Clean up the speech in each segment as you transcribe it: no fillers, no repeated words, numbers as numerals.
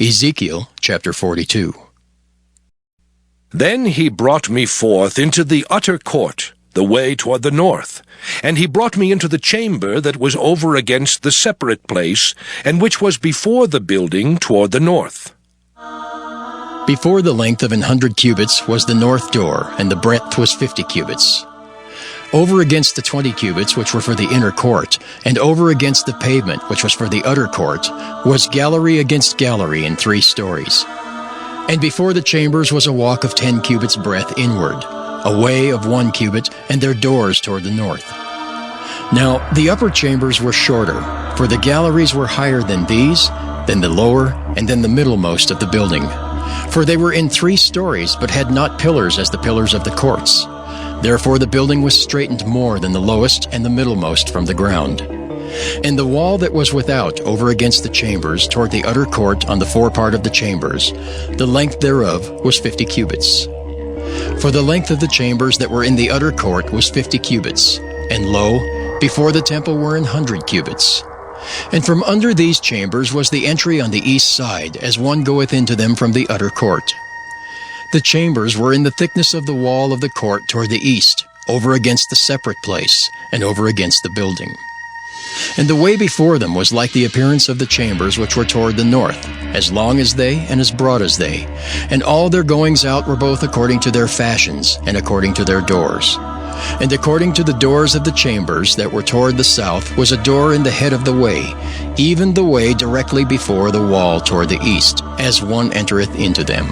Ezekiel chapter 42. Then he brought me forth into the utter court, the way toward the north. And he brought me into the chamber that was over against the separate place, and which was before the building toward the north. Before the length of 100 cubits was the north door, and the breadth was 50 cubits. Over against the 20 cubits which were for the inner court, and over against the pavement which was for the utter court, was gallery against gallery in 3 stories. And before the chambers was a walk of 10 cubits breadth inward, a way of 1 cubit, and their doors toward the north. Now the upper chambers were shorter, for the galleries were higher than these, then the lower, and then the middlemost of the building. For they were in 3 stories, but had not pillars as the pillars of the courts. Therefore the building was straitened more than the lowest and the middlemost from the ground. And the wall that was without over against the chambers toward the utter court on the forepart of the chambers, the length thereof was 50 cubits. For the length of the chambers that were in the utter court was 50 cubits, and lo, before the temple were 100 cubits. And from under these chambers was the entry on the east side, as one goeth into them from the utter court. The chambers were in the thickness of the wall of the court toward the east, over against the separate place, and over against the building. And the way before them was like the appearance of the chambers which were toward the north, as long as they, and as broad as they. And all their goings out were both according to their fashions, and according to their doors. And according to the doors of the chambers that were toward the south was a door in the head of the way, even the way directly before the wall toward the east, as one entereth into them.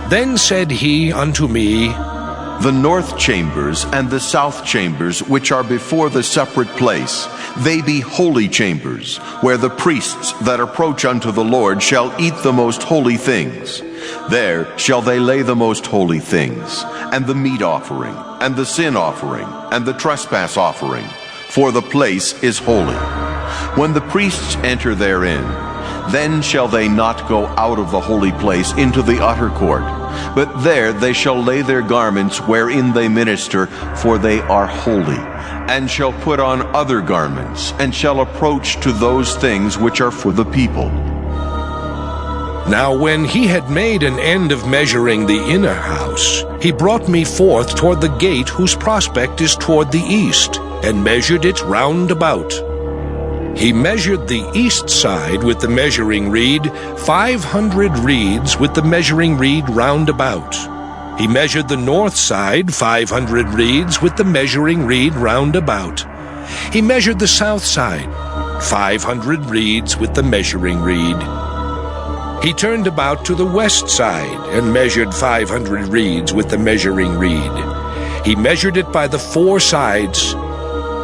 Then said he unto me, The north chambers and the south chambers, which are before the separate place, they be holy chambers, where the priests that approach unto the Lord shall eat the most holy things. There shall they lay the most holy things, and the meat offering, and the sin offering, and the trespass offering, for the place is holy. When the priests enter therein, then shall they not go out of the holy place into the utter court, but there they shall lay their garments wherein they minister, for they are holy, and shall put on other garments, and shall approach to those things which are for the people. Now when he had made an end of measuring the inner house, he brought me forth toward the gate whose prospect is toward the east, and measured it round about. He measured the east side with the measuring reed, 500 reeds with the measuring reed round about. He measured the north side, 500 reeds with the measuring reed round about. He measured the south side, 500 reeds with the measuring reed. He turned about to the west side and measured 500 reeds with the measuring reed. He measured it by the 4 sides.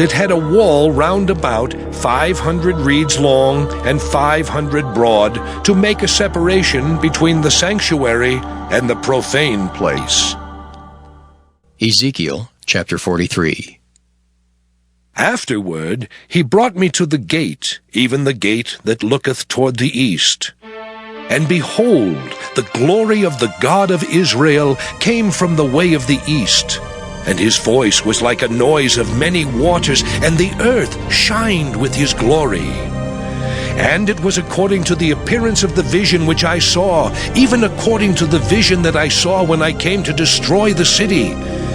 It had a wall round about 500 reeds long and 500 broad, to make a separation between the sanctuary and the profane place. Ezekiel chapter 43. Afterward he brought me to the gate, even the gate that looketh toward the east. And behold, the glory of the God of Israel came from the way of the east. And his voice was like a noise of many waters, and the earth shined with his glory. And it was according to the appearance of the vision which I saw, even according to the vision that I saw when I came to destroy the city.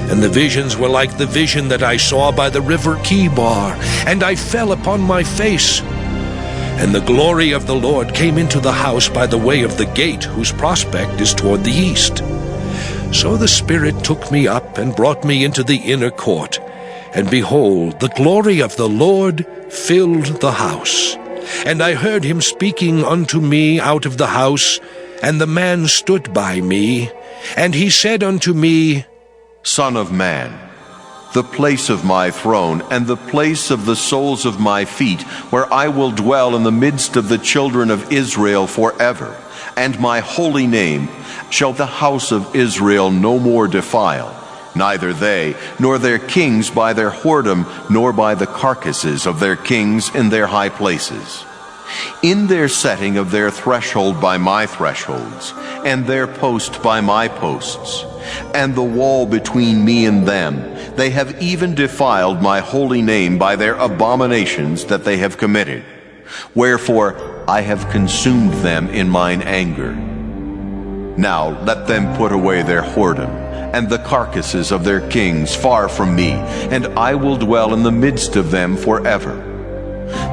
And the visions were like the vision that I saw by the river Kebar, and I fell upon my face. And the glory of the Lord came into the house by the way of the gate whose prospect is toward the east. So the Spirit took me up and brought me into the inner court. And behold, the glory of the Lord filled the house. And I heard him speaking unto me out of the house, and the man stood by me. And he said unto me, Son of man, the place of my throne, and the place of the soles of my feet, where I will dwell in the midst of the children of Israel forever, and my holy name shall the house of Israel no more defile, neither they nor their kings by their whoredom, nor by the carcasses of their kings in their high places. In their setting of their threshold by my thresholds, and their post by my posts, and the wall between me and them, they have even defiled my holy name by their abominations that they have committed. Wherefore I have consumed them in mine anger. Now let them put away their whoredom, and the carcasses of their kings far from me, and I will dwell in the midst of them forever.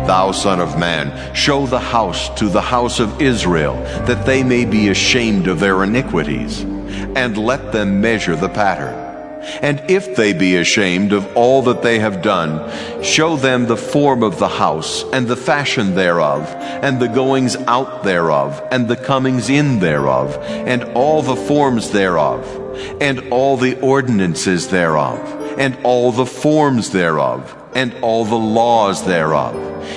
Thou son of man, show the house to the house of Israel, that they may be ashamed of their iniquities, and let them measure the pattern. And if they be ashamed of all that they have done, show them the form of the house, and the fashion thereof, and the goings out thereof, and the comings in thereof, and all the forms thereof, and all the ordinances thereof, and all the forms thereof, and all the laws thereof,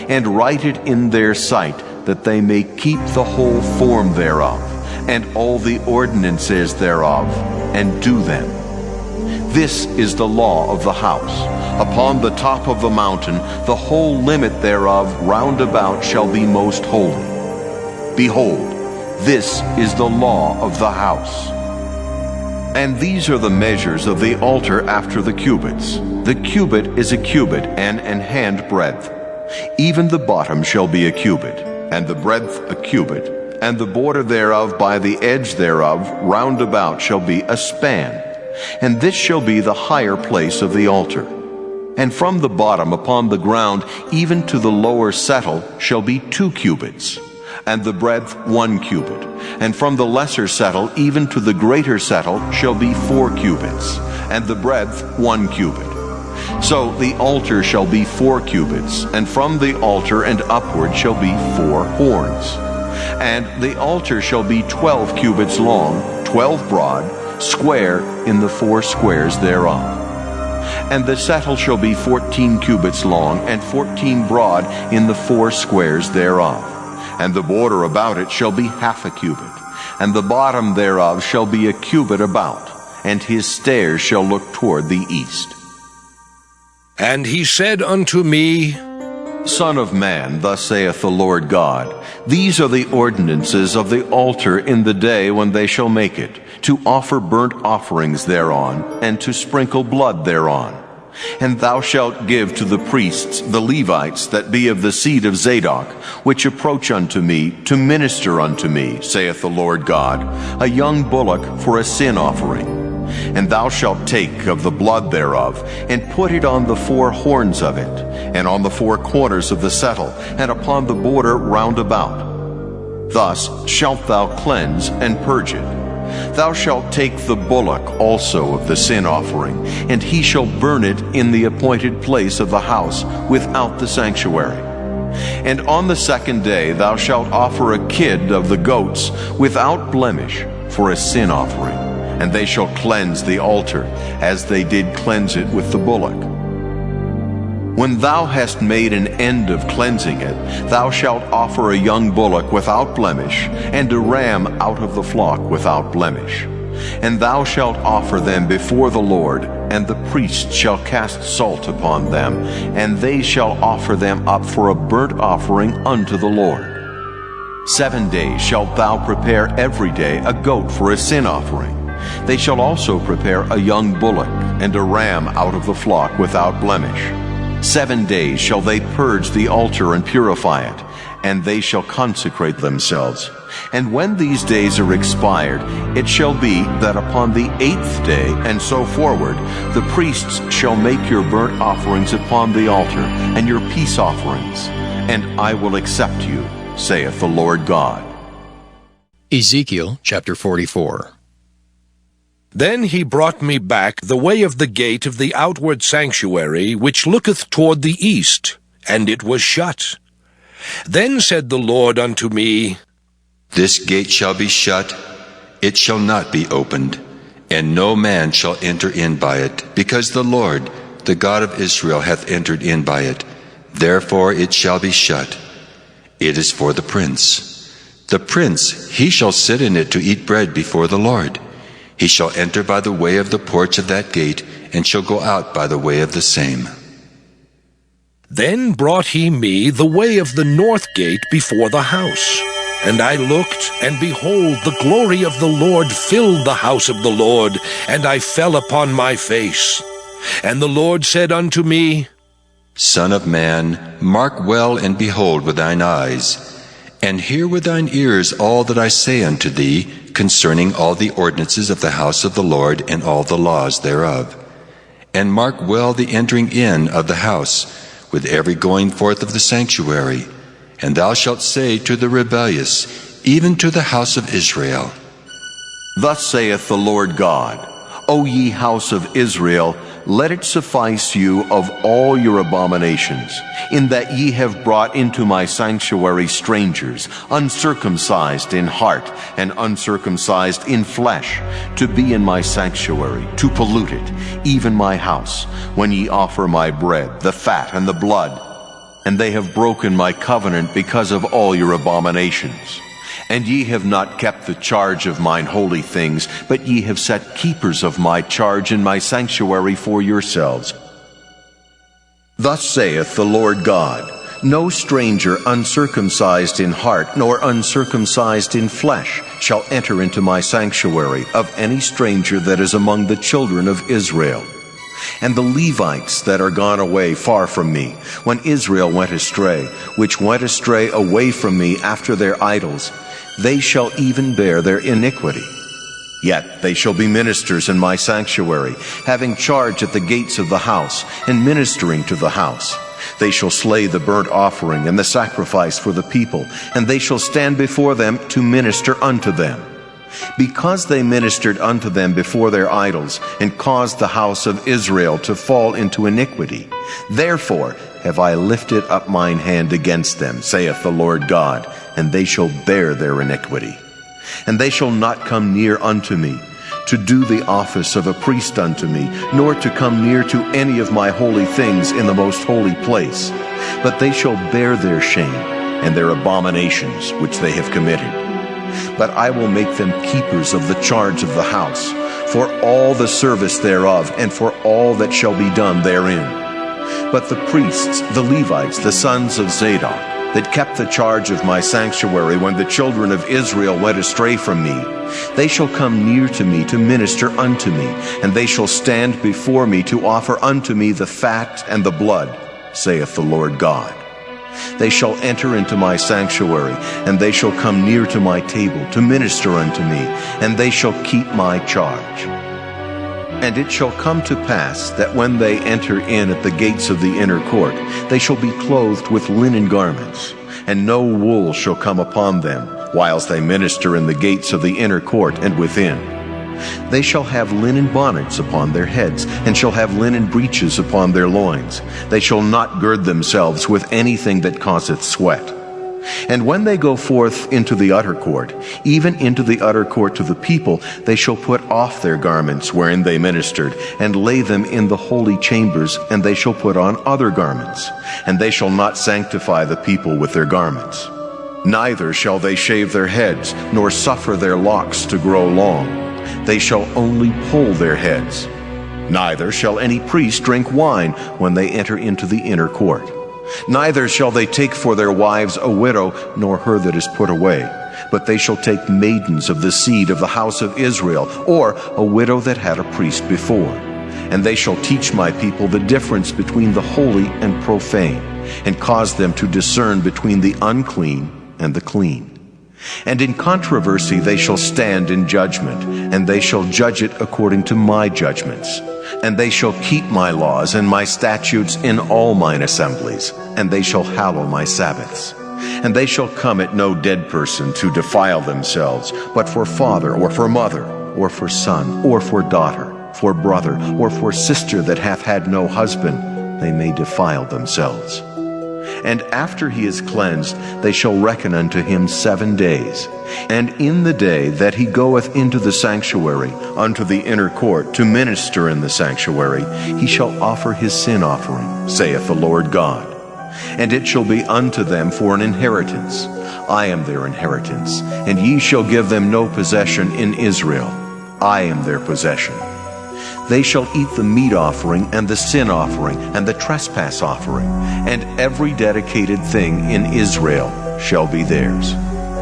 and write it in their sight, that they may keep the whole form thereof, and all the ordinances thereof, and do them. This is the law of the house. Upon the top of the mountain, the whole limit thereof round about shall be most holy. Behold, this is the law of the house. And these are the measures of the altar after the cubits. The cubit is a cubit and an hand breadth. Even the bottom shall be a cubit, and the breadth a cubit, and the border thereof by the edge thereof round about shall be a span. And this shall be the higher place of the altar. And from the bottom upon the ground even to the lower settle shall be 2 cubits, and the breadth 1 cubit. And from the lesser settle even to the greater settle shall be 4 cubits, and the breadth 1 cubit. So the altar shall be 4 cubits, and from the altar and upward shall be 4 horns. And the altar shall be 12 cubits long, 12 broad, square in the 4 squares thereof. And the settle shall be 14 cubits long, and 14 broad in the 4 squares thereof. And the border about it shall be half a cubit, and the bottom thereof shall be a cubit about, and his stairs shall look toward the east. And he said unto me, Son of man, thus saith the Lord God, these are the ordinances of the altar in the day when they shall make it, to offer burnt offerings thereon, and to sprinkle blood thereon. And thou shalt give to the priests, the Levites, that be of the seed of Zadok, which approach unto me, to minister unto me, saith the Lord God, a young bullock for a sin offering. And thou shalt take of the blood thereof, and put it on the 4 horns of it, and on the 4 corners of the settle, and upon the border round about. Thus shalt thou cleanse and purge it. Thou shalt take the bullock also of the sin offering, and he shall burn it in the appointed place of the house, without the sanctuary. And on the 2nd day thou shalt offer a kid of the goats, without blemish, for a sin offering. And they shall cleanse the altar, as they did cleanse it with the bullock. When thou hast made an end of cleansing it, thou shalt offer a young bullock without blemish, and a ram out of the flock without blemish. And thou shalt offer them before the Lord, and the priest shall cast salt upon them, and they shall offer them up for a burnt offering unto the Lord. 7 days shalt thou prepare every day a goat for a sin offering. They shall also prepare a young bullock, and a ram out of the flock without blemish. 7 days shall they purge the altar and purify it, and they shall consecrate themselves. And when these days are expired, it shall be that upon the 8th day, and so forward, the priests shall make your burnt offerings upon the altar, and your peace offerings, and I will accept you, saith the Lord God. Ezekiel chapter 44. Then he brought me back the way of the gate of the outward sanctuary, which looketh toward the east, and it was shut. Then said the Lord unto me, This gate shall be shut, it shall not be opened, and no man shall enter in by it, because the Lord, the God of Israel, hath entered in by it. Therefore it shall be shut. It is for the prince. The prince, he shall sit in it to eat bread before the Lord. He shall enter by the way of the porch of that gate, and shall go out by the way of the same. Then brought he me the way of the north gate before the house. And I looked, and behold, the glory of the Lord filled the house of the Lord, and I fell upon my face. And the Lord said unto me, Son of man, mark well and behold with thine eyes, And hear with thine ears all that I say unto thee concerning all the ordinances of the house of the Lord and all the laws thereof. And mark well the entering in of the house, with every going forth of the sanctuary. And thou shalt say to the rebellious, even to the house of Israel, Thus saith the Lord God, O ye house of Israel, let it suffice you of all your abominations, in that ye have brought into my sanctuary strangers, uncircumcised in heart and uncircumcised in flesh, to be in my sanctuary, to pollute it, even my house, when ye offer my bread, the fat and the blood. And they have broken my covenant because of all your abominations. And ye have not kept the charge of mine holy things, but ye have set keepers of my charge in my sanctuary for yourselves. Thus saith the Lord God, No stranger uncircumcised in heart, nor uncircumcised in flesh, shall enter into my sanctuary of any stranger that is among the children of Israel. And the Levites that are gone away far from me, when Israel went astray, which went astray away from me after their idols, they shall even bear their iniquity. Yet they shall be ministers in my sanctuary, having charge at the gates of the house, and ministering to the house. They shall slay the burnt offering and the sacrifice for the people, and they shall stand before them to minister unto them. Because they ministered unto them before their idols, and caused the house of Israel to fall into iniquity, therefore have I lifted up mine hand against them, saith the Lord God, and they shall bear their iniquity. And they shall not come near unto me, to do the office of a priest unto me, nor to come near to any of my holy things in the most holy place. But they shall bear their shame, and their abominations which they have committed. But I will make them keepers of the charge of the house, for all the service thereof, and for all that shall be done therein. But the priests, the Levites, the sons of Zadok, that kept the charge of my sanctuary when the children of Israel went astray from me, they shall come near to me to minister unto me, and they shall stand before me to offer unto me the fat and the blood, saith the Lord God. They shall enter into my sanctuary, and they shall come near to my table to minister unto me, and they shall keep my charge. And it shall come to pass that when they enter in at the gates of the inner court, they shall be clothed with linen garments, and no wool shall come upon them, whilst they minister in the gates of the inner court and within. They shall have linen bonnets upon their heads, and shall have linen breeches upon their loins. They shall not gird themselves with anything that causeth sweat. And when they go forth into the utter court, even into the utter court to the people, they shall put off their garments wherein they ministered, and lay them in the holy chambers, and they shall put on other garments. And they shall not sanctify the people with their garments. Neither shall they shave their heads, nor suffer their locks to grow long. They shall only poll their heads. Neither shall any priest drink wine when they enter into the inner court. Neither shall they take for their wives a widow, nor her that is put away. But they shall take maidens of the seed of the house of Israel, or a widow that had a priest before. And they shall teach my people the difference between the holy and profane, and cause them to discern between the unclean and the clean. And in controversy they shall stand in judgment, and they shall judge it according to my judgments. And they shall keep my laws and my statutes in all mine assemblies, and they shall hallow my Sabbaths. And they shall come at no dead person to defile themselves, but for father or for mother, or for son or for daughter, for brother or for sister that hath had no husband, they may defile themselves. And after he is cleansed, they shall reckon unto him 7 days. And in the day that he goeth into the sanctuary, unto the inner court, to minister in the sanctuary, he shall offer his sin offering, saith the Lord God. And it shall be unto them for an inheritance. I am their inheritance, and ye shall give them no possession in Israel. I am their possession. They shall eat the meat offering and the sin offering and the trespass offering, and every dedicated thing in Israel shall be theirs.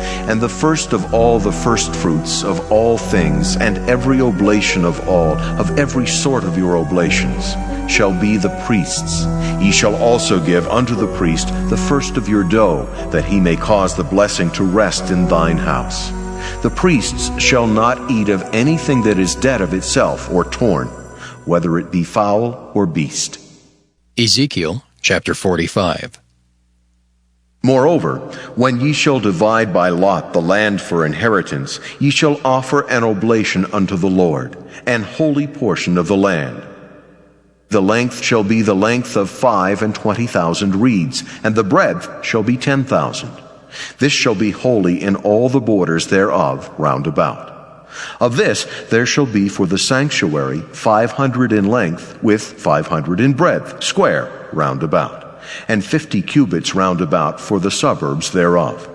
And the first of all the firstfruits of all things, and every oblation of all, of every sort of your oblations, shall be the priest's. Ye shall also give unto the priest the first of your dough, that he may cause the blessing to rest in thine house. The priests shall not eat of anything that is dead of itself or torn, whether it be fowl or beast. Ezekiel chapter 45. Moreover, when ye shall divide by lot the land for inheritance, ye shall offer an oblation unto the Lord, an holy portion of the land. The length shall be the length of 25,000 reeds, and the breadth shall be 10,000. This shall be holy in all the borders thereof round about. Of this there shall be for the sanctuary 500 in length, with 500 in breadth, square round about, and 50 cubits round about for the suburbs thereof.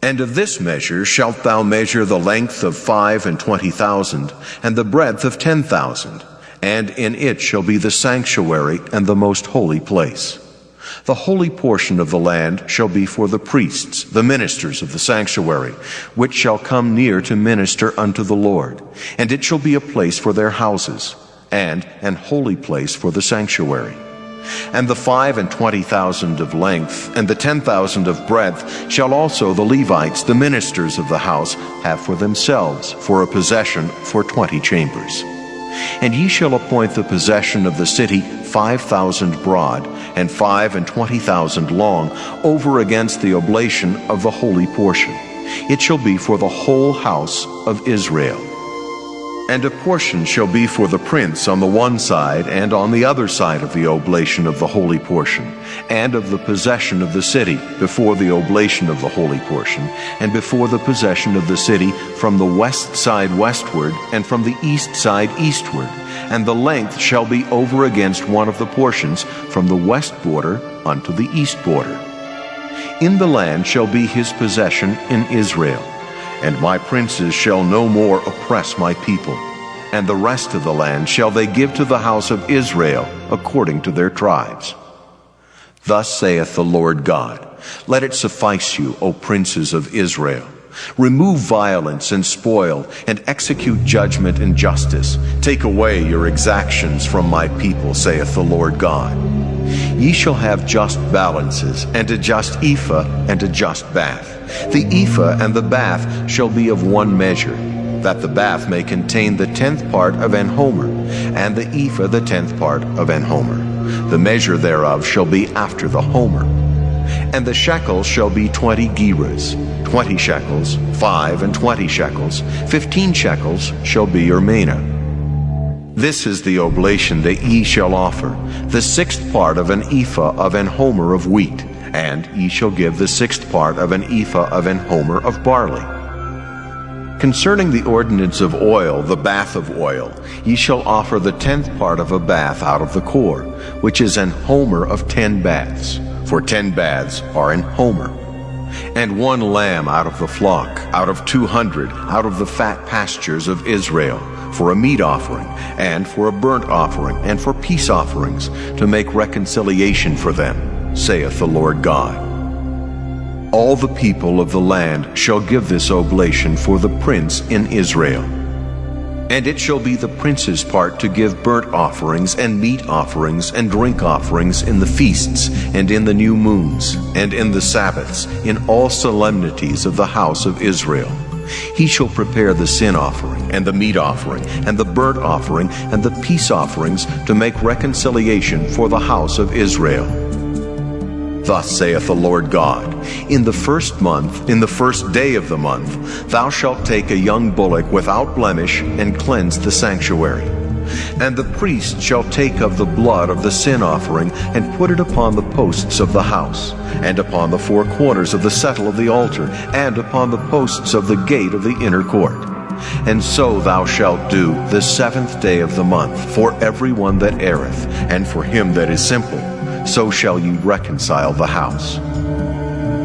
And of this measure shalt thou measure the length of 25,000, and the breadth of 10,000, and in it shall be the sanctuary and the most holy place. The holy portion of the land shall be for the priests, the ministers of the sanctuary, which shall come near to minister unto the Lord, and it shall be a place for their houses, and an holy place for the sanctuary. And the 25,000 of length, and the 10,000 of breadth, shall also the Levites, the ministers of the house, have for themselves, for a possession for 20 chambers. And ye shall appoint the possession of the city 5,000 broad, and 25,000 long, over against the oblation of the holy portion. It shall be for the whole house of Israel. And a portion shall be for the prince on the one side, and on the other side of the oblation of the holy portion, and of the possession of the city, before the oblation of the holy portion, and before the possession of the city, from the west side westward, and from the east side eastward. And the length shall be over against one of the portions, from the west border unto the east border. In the land shall be his possession in Israel. And my princes shall no more oppress my people, and the rest of the land shall they give to the house of Israel according to their tribes. Thus saith the Lord God, Let it suffice you, O princes of Israel. Remove violence and spoil, and execute judgment and justice. Take away your exactions from my people, saith the Lord God. Ye shall have just balances, and a just ephah, and a just bath. The ephah and the bath shall be of one measure, that the bath may contain the 10th part of an homer, and the ephah the 10th part of an homer. The measure thereof shall be after the homer. And the shekels shall be 20 gerahs, 20 shekels, 5 and 20 shekels, 15 shekels shall be your mina. This is the oblation that ye shall offer, the 6th part of an ephah of an homer of wheat, and ye shall give the 6th part of an ephah of an homer of barley. Concerning the ordinance of oil, the bath of oil, ye shall offer the 10th part of a bath out of the core, which is an homer of 10 baths, for 10 baths are an homer. And 1 lamb out of the flock, out of 200, out of the fat pastures of Israel, for a meat offering, and for a burnt offering, and for peace offerings, to make reconciliation for them, saith the Lord God. All the people of the land shall give this oblation for the prince in Israel. And it shall be the prince's part to give burnt offerings, and meat offerings, and drink offerings in the feasts, and in the new moons, and in the Sabbaths, in all solemnities of the house of Israel. He shall prepare the sin offering, and the meat offering, and the burnt offering, and the peace offerings, to make reconciliation for the house of Israel. Thus saith the Lord God, In the 1st month, in the 1st day of the month, thou shalt take a young bullock without blemish, and cleanse the sanctuary. And the priest shall take of the blood of the sin offering, and put it upon the posts of the house, and upon the 4 corners of the settle of the altar, and upon the posts of the gate of the inner court. And so thou shalt do the 7th day of the month, for every one that erreth, and for him that is simple. So shall ye reconcile the house.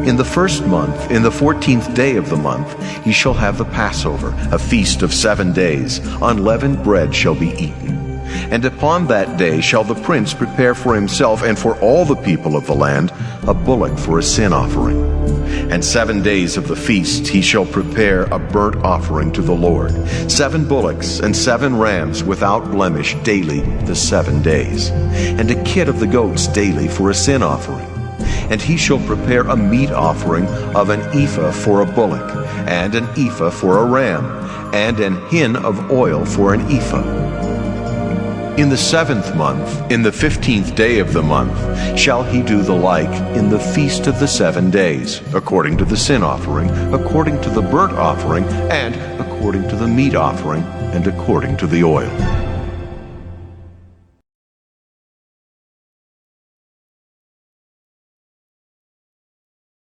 In the 1st month, in the 14th day of the month, ye shall have the Passover, a feast of 7 days. Unleavened bread shall be eaten. And upon that day shall the prince prepare for himself and for all the people of the land a bullock for a sin offering. And 7 days of the feast he shall prepare a burnt offering to the Lord, 7 bullocks and 7 rams without blemish daily the 7 days, and a kid of the goats daily for a sin offering. And he shall prepare a meat offering of an ephah for a bullock, and an ephah for a ram, and an hin of oil for an ephah. In the 7th month, in the 15th day of the month, shall he do the like in the feast of the 7 days, according to the sin offering, according to the burnt offering, and according to the meat offering, and according to the oil.